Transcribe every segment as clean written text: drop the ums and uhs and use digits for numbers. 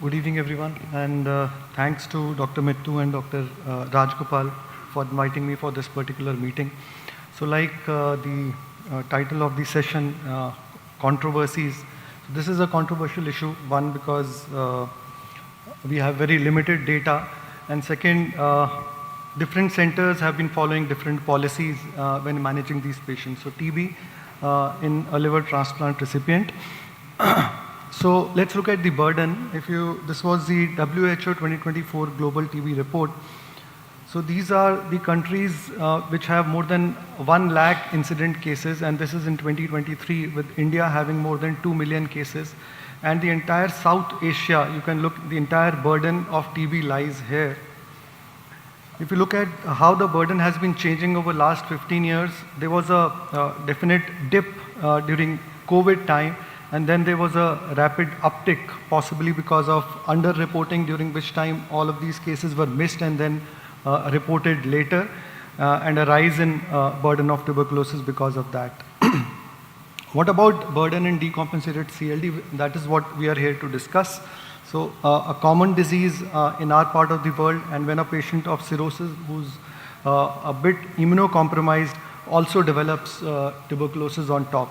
Good evening, everyone, and thanks to Dr. Mittu and Dr. Rajgopal for inviting me for this particular meeting. So like the title of the session, controversies, this is a controversial issue, one, because we have very limited data, and second, different centers have been following different policies when managing these patients. So TB in a liver transplant recipient. So let's look at the burden. This was the WHO 2024 Global TB report. So these are the countries which have more than 1 lakh incident cases, and this is in 2023, with India having more than 2 million cases. And the entire South Asia, you can look, the entire burden of TB lies here. If you look at how the burden has been changing over the last 15 years, there was a definite dip during COVID time, and then there was a rapid uptick, possibly because of under-reporting, during which time all of these cases were missed and then reported later, and a rise in burden of tuberculosis because of that. What about burden in decompensated CLD? That is what we are here to discuss. So a common disease in our part of the world, and when a patient of cirrhosis who's a bit immunocompromised also develops tuberculosis on top.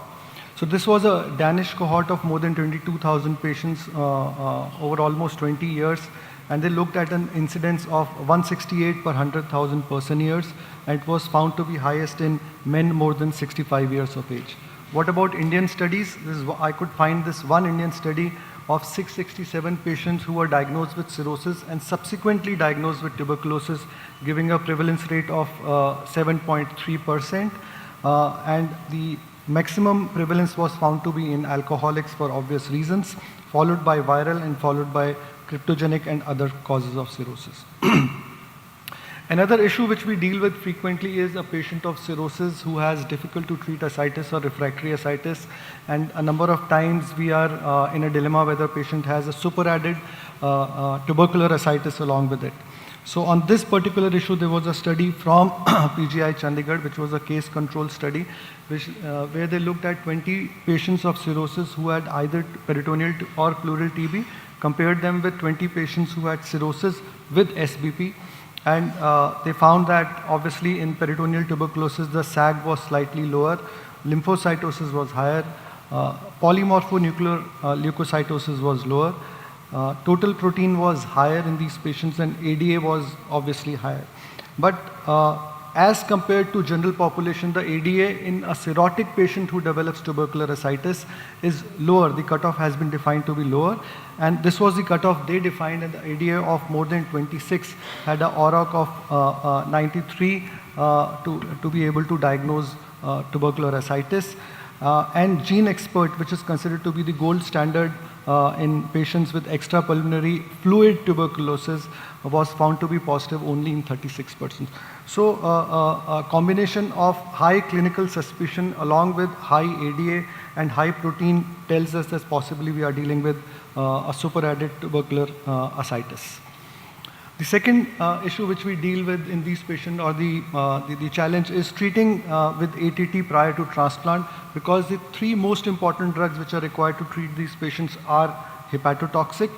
So this was a Danish cohort of more than 22,000 patients over almost 20 years, and they looked at an incidence of 168 per 100,000 person years, and it was found to be highest in men more than 65 years of age. What about Indian studies? I could find this one Indian study of 667 patients who were diagnosed with cirrhosis and subsequently diagnosed with tuberculosis, giving a prevalence rate of 7.3%, and the maximum prevalence was found to be in alcoholics for obvious reasons, followed by viral and followed by cryptogenic and other causes of cirrhosis. Another issue which we deal with frequently is a patient of cirrhosis who has difficult to treat ascites or refractory ascites, and a number of times we are in a dilemma whether patient has a superadded tubercular ascites along with it. So on this particular issue, there was a study from PGI Chandigarh, which was a case control study, where they looked at 20 patients of cirrhosis who had either peritoneal or pleural TB, compared them with 20 patients who had cirrhosis with SBP, and they found that obviously in peritoneal tuberculosis, the SAG was slightly lower, lymphocytosis was higher, polymorphonuclear leukocytosis was lower, total protein was higher in these patients, and ADA was obviously higher. But as compared to general population, the ADA in a cirrhotic patient who develops tubercular ascites is lower. The cutoff has been defined to be lower, and this was the cutoff they defined, and the ADA of more than 26 had a OROC of 93 to be able to diagnose tubercular ascites. And gene expert, which is considered to be the gold standard in patients with extrapulmonary fluid tuberculosis, was found to be positive only in 36%. So a combination of high clinical suspicion along with high ADA and high protein tells us that possibly we are dealing with a superadded tubercular ascites. The second issue which we deal with in these patients, or the challenge, is treating with ATT prior to transplant, because the 3 most important drugs which are required to treat these patients are hepatotoxic.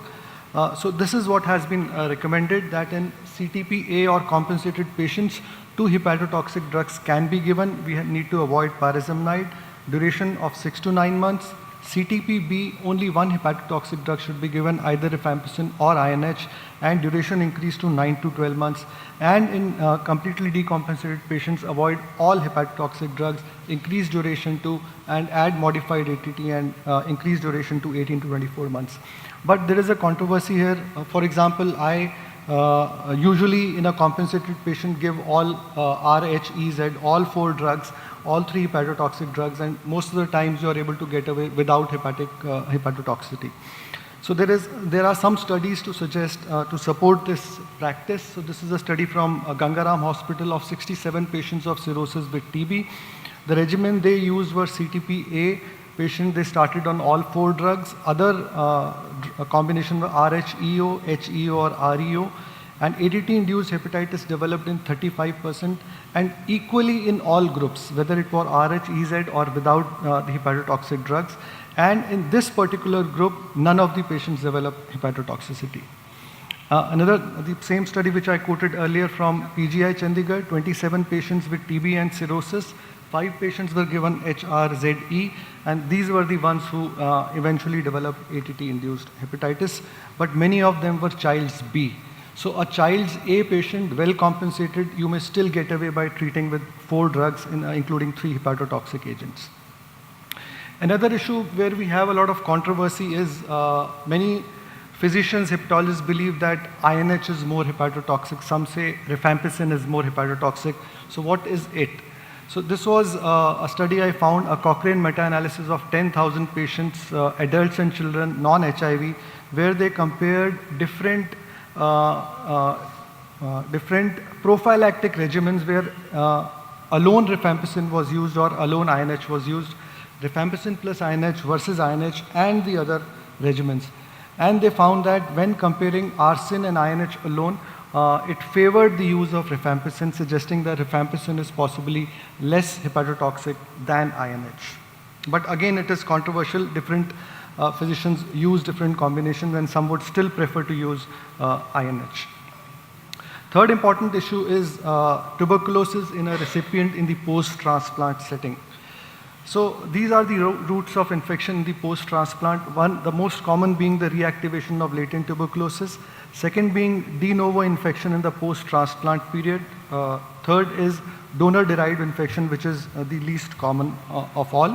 So this is what has been recommended, that in CTP-A or compensated patients, 2 hepatotoxic drugs can be given. We need to avoid pyrazimnide, duration of 6 to 9 months. CTP-B, only 1 hepatotoxic drug should be given, either rifampicin or INH, and duration increased to 9 to 12 months. And in completely decompensated patients, avoid all hepatotoxic drugs, increase duration to, and add modified ATT and increase duration to 18 to 24 months. But there is a controversy here. For example, I usually in a compensated patient give all RHEZ, all 4 drugs, all 3 hepatotoxic drugs, and most of the times you are able to get away without hepatotoxicity. So there are some studies to suggest to support this practice. So this is a study from Gangaram Hospital of 67 patients of cirrhosis with TB. The regimen they used were CTP-A patient. They started on all 4 drugs. Other combination were RHEO, HEO, or REO. And ADT-induced hepatitis developed in 35% and equally in all groups, whether it were RH, EZ or without the hepatotoxic drugs. And in this particular group, none of the patients developed hepatotoxicity. The same study which I quoted earlier from PGI Chandigarh, 27 patients with TB and cirrhosis, 5 patients were given HRZE, and these were the ones who eventually developed ATT-induced hepatitis, but many of them were child's B. So a child's A patient, well compensated, you may still get away by treating with 4 drugs, including 3 hepatotoxic agents. Another issue where we have a lot of controversy is many physicians, hepatologists believe that INH is more hepatotoxic. Some say rifampicin is more hepatotoxic. So what is it? So this was a study I found, a Cochrane meta-analysis of 10,000 patients, adults and children, non-HIV, where they compared different prophylactic regimens where alone rifampicin was used or alone INH was used, rifampicin plus INH versus INH and the other regimens. And they found that when comparing arsin and INH alone, it favored the use of rifampicin, suggesting that rifampicin is possibly less hepatotoxic than INH. But again, it is controversial. Different physicians use different combinations, and some would still prefer to use INH. Third important issue is tuberculosis in a recipient in the post-transplant setting. So these are the routes of infection in the post-transplant. One, the most common being the reactivation of latent tuberculosis. Second being de novo infection in the post-transplant period. Third is donor-derived infection, which is the least common of all.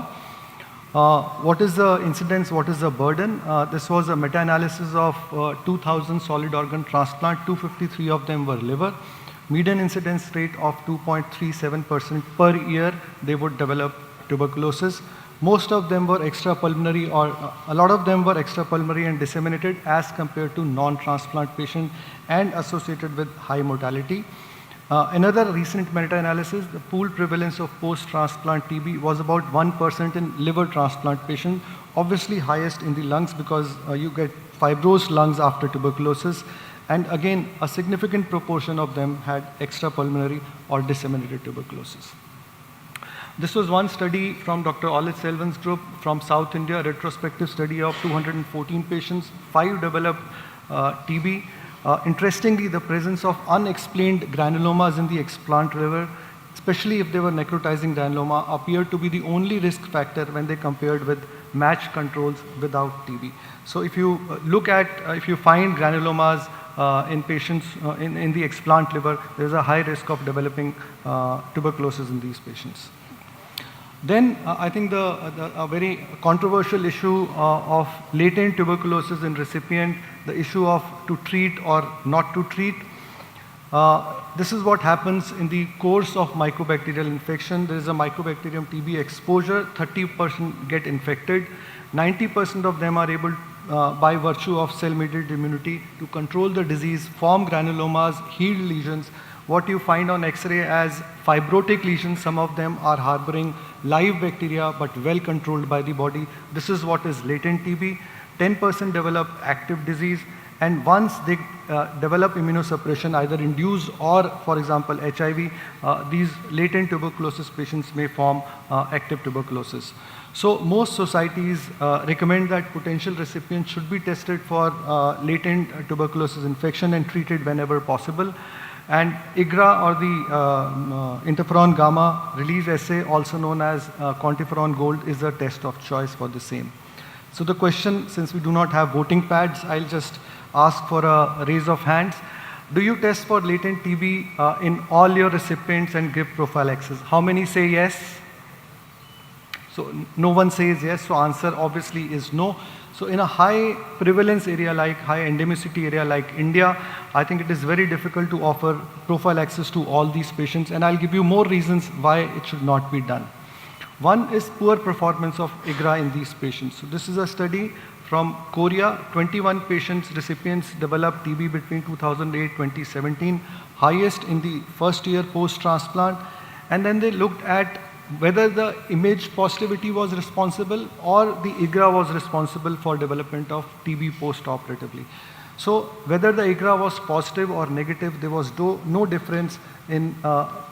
What is the incidence? What is the burden? This was a meta-analysis of 2,000 solid organ transplant. 253 of them were liver. Median incidence rate of 2.37% per year, they would develop tuberculosis. Most of them were extrapulmonary, or a lot of them were extrapulmonary and disseminated as compared to non-transplant patients and associated with high mortality. Another recent meta-analysis, the pool prevalence of post-transplant TB was about 1% in liver transplant patients, obviously highest in the lungs because you get fibrosed lungs after tuberculosis. And again, a significant proportion of them had extrapulmonary or disseminated tuberculosis. This was one study from Dr. Olit Selvan's group from South India, a retrospective study of 214 patients, 5 developed TB. Interestingly, the presence of unexplained granulomas in the explant liver, especially if they were necrotizing granuloma, appeared to be the only risk factor when they compared with matched controls without TB. So if you look at, if you find granulomas in patients in the explant liver, there is a high risk of developing tuberculosis in these patients. Then I think a very controversial issue of latent tuberculosis in recipient, the issue of to treat or not to treat. This is what happens in the course of mycobacterial infection. There is a mycobacterium TB exposure, 30% get infected. 90% of them are able, by virtue of cell-mediated immunity, to control the disease, form granulomas, healed lesions. What you find on X-ray as fibrotic lesions, some of them are harboring live bacteria but well controlled by the body. This is what is latent TB. 10% develop active disease, and once they develop immunosuppression, either induced or, for example, HIV, these latent tuberculosis patients may form active tuberculosis. So most societies recommend that potential recipients should be tested for latent tuberculosis infection and treated whenever possible. And IGRA, or the interferon gamma release assay, also known as quantiferon gold, is the test of choice for the same. So the question, since we do not have voting pads, I'll just ask for a raise of hands. Do you test for latent TB in all your recipients and give prophylaxis? How many say yes? So no one says yes, so answer obviously is no. So in a high prevalence area, like high endemicity area like India, I think it is very difficult to offer prophylaxis to all these patients, and I'll give you more reasons why it should not be done. One is poor performance of IGRA in these patients. So this is a study from Korea. 21 patients, recipients developed TB between 2008-2017, highest in the first year post-transplant. And then they looked at whether the image positivity was responsible or the IGRA was responsible for development of TB post-operatively. So whether the IGRA was positive or negative, there was no difference in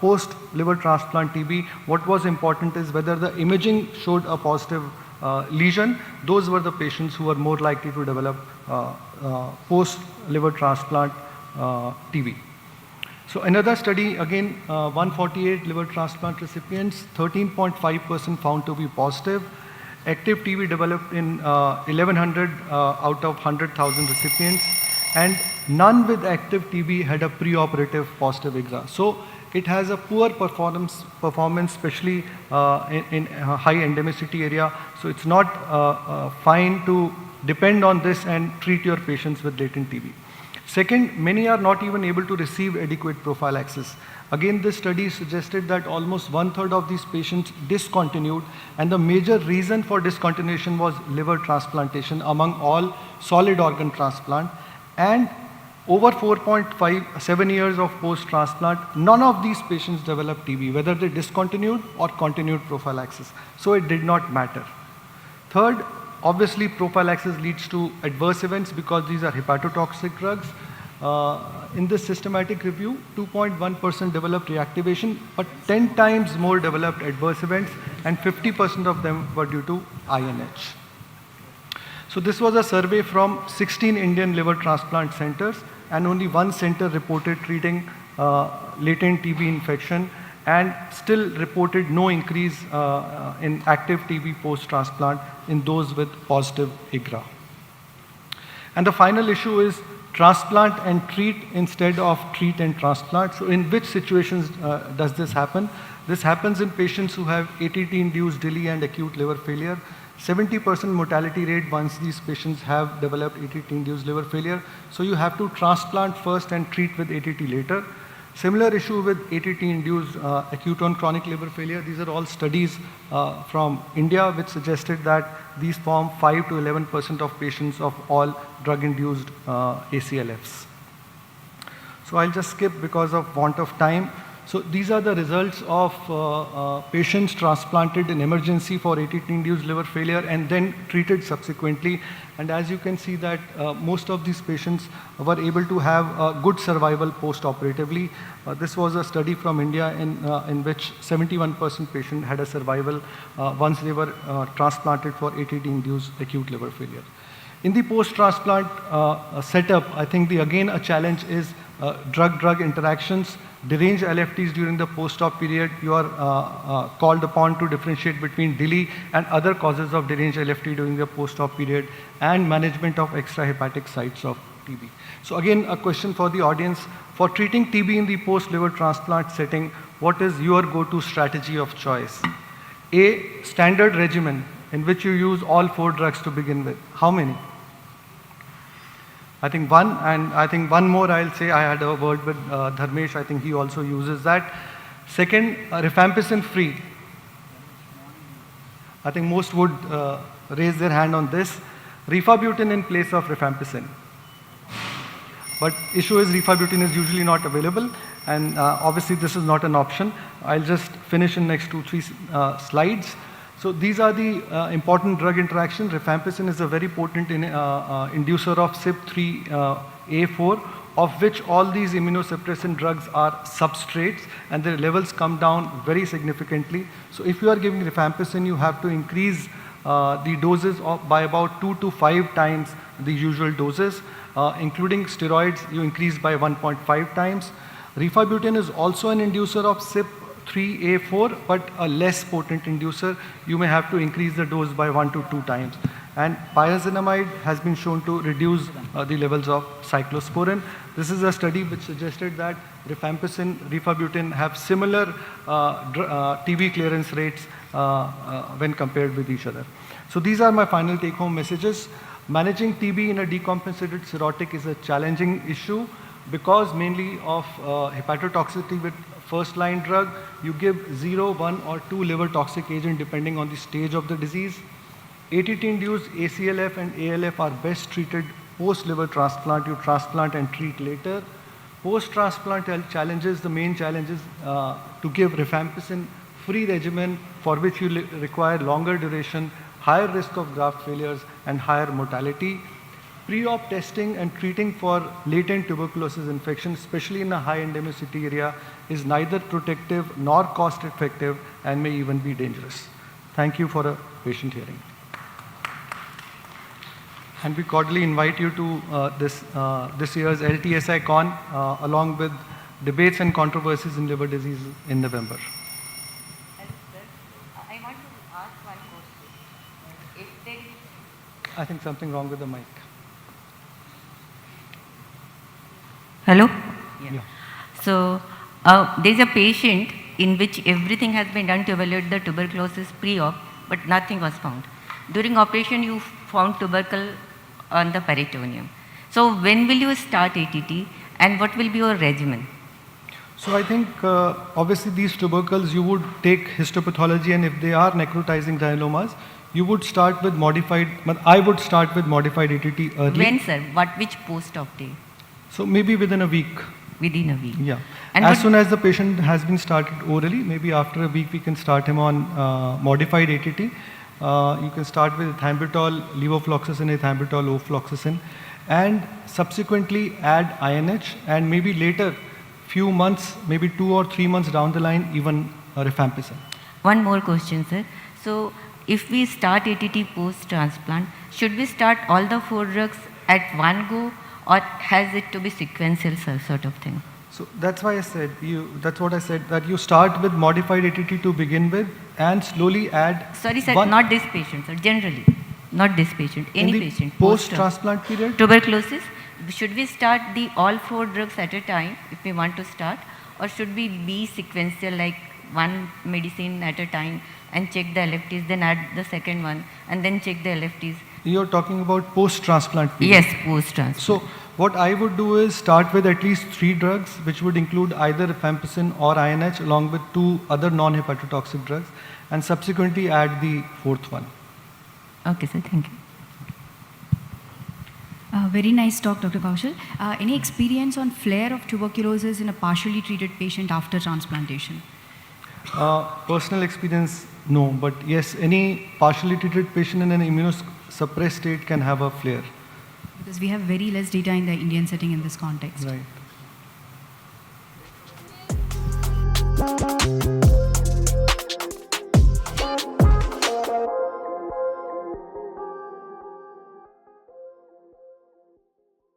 post-liver transplant TB. What was important is whether the imaging showed a positive lesion. Those were the patients who were more likely to develop post-liver transplant TB. So another study, again, 148 liver transplant recipients, 13.5% found to be positive. Active TB developed in 1100 out of 100,000 recipients, and none with active TB had a preoperative positive IGRA. So it has a poor performance especially in high endemicity area. So it's not fine to depend on this and treat your patients with latent TB. Second, many are not even able to receive adequate prophylaxis. Again, this study suggested that almost 1/3 of these patients discontinued, and the major reason for discontinuation was liver transplantation among all solid organ transplant. And over 4.57 years of post-transplant, none of these patients developed TB, whether they discontinued or continued prophylaxis. So it did not matter. Third, obviously prophylaxis leads to adverse events because these are hepatotoxic drugs. In this systematic review, 2.1% developed reactivation, but 10 times more developed adverse events, and 50% of them were due to INH. So this was a survey from 16 Indian liver transplant centers, and only one center reported treating latent TB infection, and still reported no increase in active TB post-transplant in those with positive IGRA. And the final issue is transplant and treat instead of treat and transplant. So in which situations does this happen? This happens in patients who have ATT-induced DILI and acute liver failure. 70% mortality rate once these patients have developed ATT-induced liver failure. So you have to transplant first and treat with ATT later. Similar issue with ATT-induced acute on chronic liver failure. These are all studies from India which suggested that these form 5 to 11% of patients of all drug-induced ACLFs. So I'll just skip because of want of time. So these are the results of patients transplanted in emergency for ATT-induced liver failure and then treated subsequently. And as you can see that most of these patients were able to have a good survival post-operatively. This was a study from India in which 71% patient had a survival once they were transplanted for ATT-induced acute liver failure. In the post-transplant setup, I think again a challenge is drug-drug interactions. Deranged LFTs during the post-op period, you are called upon to differentiate between DILI and other causes of deranged LFT during the post-op period, and management of extrahepatic sites of TB. So again, a question for the audience. For treating TB in the post-liver transplant setting, what is your go-to strategy of choice? A, standard regimen in which you use all 4 drugs to begin with. How many? I think one, and I think one more I'll say. I had a word with Dharmesh. I think he also uses that. Second, rifampicin free. I think most would raise their hand on this. Rifabutin in place of rifampicin. But issue is rifabutin is usually not available, and obviously this is not an option. I'll just finish in next 2-3 slides. So these are the important drug interactions. Rifampicin is a very potent inducer of CYP3A4, of which all these immunosuppressant drugs are substrates, and their levels come down very significantly. So if you are giving rifampicin, you have to increase the doses by about 2 to 5 times the usual doses. Including steroids, you increase by 1.5 times. Rifabutin is also an inducer of CYP3A4, but a less potent inducer. You may have to increase the dose by 1 to 2 times. And pyrazinamide has been shown to reduce the levels of cyclosporin. This is a study which suggested that rifampicin, rifabutin have similar TB clearance rates when compared with each other. So these are my final take-home messages. Managing TB in a decompensated cirrhotic is a challenging issue because mainly of hepatotoxicity with first-line drug. You give 0, 1 or 2 liver toxic agent depending on the stage of the disease. ATT-induced ACLF and ALF are best treated post-liver transplant. You transplant and treat later. Post-transplant challenges, the main challenge is to give rifampicin-free regimen for which you require longer duration, higher risk of graft failures and higher mortality. pre-op testing and treating for latent tuberculosis infection, especially in a high endemicity area, is neither protective nor cost effective and may even be dangerous. Thank you for a patient hearing. And we cordially invite you to this year's LTSI Con along with debates and controversies in liver disease in November. I want to ask one question. If there is... I think something wrong with the mic. Hello? Yeah. So, there is a patient in which everything has been done to evaluate the tuberculosis pre-op, but nothing was found. During operation, you found tubercle on the peritoneum. So, when will you start ATT and what will be your regimen? So I think obviously these tubercles, you would take histopathology, and if they are necrotizing granulomas, you would start with modified, I would start with modified ATT early. When, sir? Which post-op day? So maybe within a week. Within a week? Yeah. And as soon as the patient has been started orally, maybe after a week we can start him on modified ATT. You can start with ethambutol, levofloxacin, ethambutol, ofloxacin, and subsequently add INH, and maybe later, few months, maybe 2 or 3 months down the line, even rifampicin. One more question, sir. So, if we start ATT post-transplant, should we start all the 4 drugs at one go, or has it to be sequential sort of thing? So that's why I said, that's what I said, that you start with modified ATT to begin with and slowly add... Sorry, sir, not this patient, sir, generally. Not this patient, any patient. Post-transplant period? Tuberculosis. Should we start all 4 drugs at a time if we want to start, or should we be sequential, like one medicine at a time and check the LFTs, then add the second one and then check the LFTs? You're talking about post-transplant period? Yes, post-transplant. So what I would do is start with at least 3 drugs, which would include either rifampicin or INH along with 2 other non-hepatotoxic drugs, and subsequently add the 4th one. Okay, sir, thank you. Very nice talk, Dr. Kaushal. Any experience on flare of tuberculosis in a partially treated patient after transplantation? Personal experience, no. But yes, any partially treated patient in an immunosuppressed state can have a flare. Because we have very less data in the Indian setting in this context. Right.